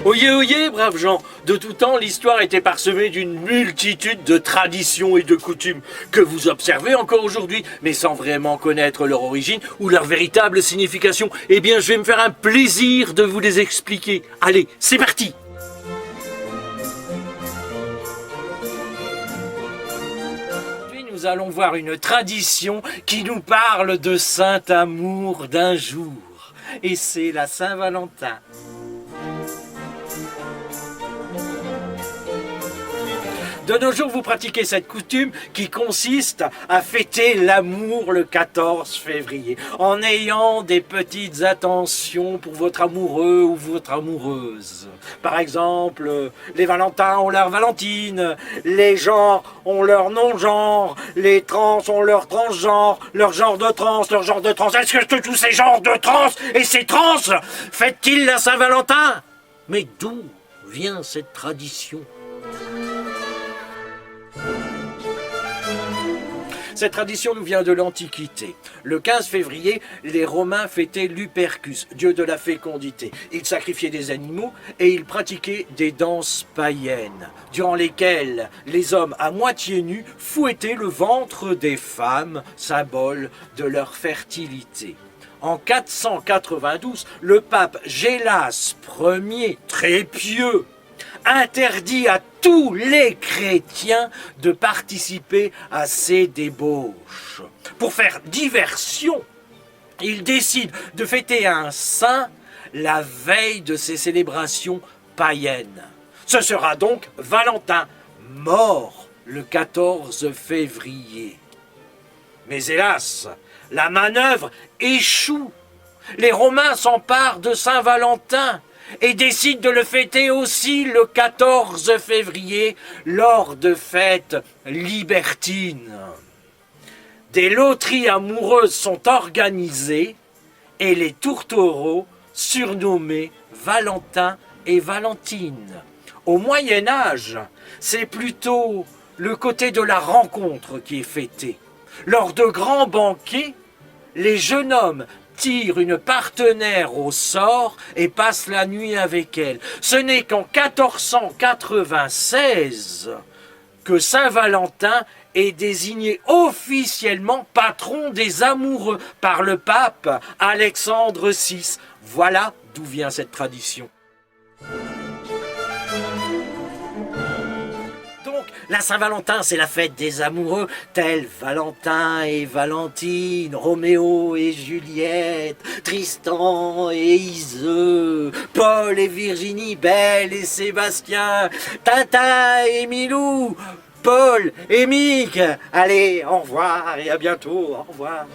Oyez, oyez, braves gens! De tout temps, l'histoire était parsemée d'une multitude de traditions et de coutumes que vous observez encore aujourd'hui, mais sans vraiment connaître leur origine ou leur véritable signification. Eh bien, je vais me faire un plaisir de vous les expliquer. Allez, c'est parti! Aujourd'hui, nous allons voir une tradition qui nous parle de saint amour d'un jour. Et c'est la Saint-Valentin. De nos jours, vous pratiquez cette coutume qui consiste à fêter l'amour le 14 février, en ayant des petites attentions pour votre amoureux ou votre amoureuse. Par exemple, les Valentins ont leur Valentine, les genres ont leur non-genre, les trans ont leur transgenre, leur genre de trans, leur genre de trans. Est-ce que tous ces genres de trans et ces trans fêtent-ils la Saint-Valentin? Mais d'où vient cette tradition? Cette tradition nous vient de l'Antiquité. Le 15 février, les Romains fêtaient Lupercus, dieu de la fécondité. Ils sacrifiaient des animaux et ils pratiquaient des danses païennes, durant lesquelles les hommes à moitié nus fouettaient le ventre des femmes, symbole de leur fertilité. En 492, le pape Gélas Ier, très pieux, interdit à tous les chrétiens de participer à ces débauches. Pour faire diversion, il décide de fêter un saint la veille de ces célébrations païennes. Ce sera donc Valentin, mort le 14 février. Mais hélas, la manœuvre échoue. Les Romains s'emparent de Saint-Valentin et décide de le fêter aussi le 14 février lors de fêtes libertines. Des loteries amoureuses sont organisées et les tourtereaux surnommés Valentin et Valentine. Au Moyen-Âge, c'est plutôt le côté de la rencontre qui est fêté. Lors de grands banquets, les jeunes hommes tirent une partenaire au sort et passent la nuit avec elle. Ce n'est qu'en 1496 que Saint-Valentin est désigné officiellement patron des amoureux par le pape Alexandre VI. Voilà d'où vient cette tradition. La Saint-Valentin, c'est la fête des amoureux, tels Valentin et Valentine, Roméo et Juliette, Tristan et Iseux, Paul et Virginie, Belle et Sébastien, Tintin et Milou, Paul et Mick. Allez, au revoir et à bientôt, au revoir.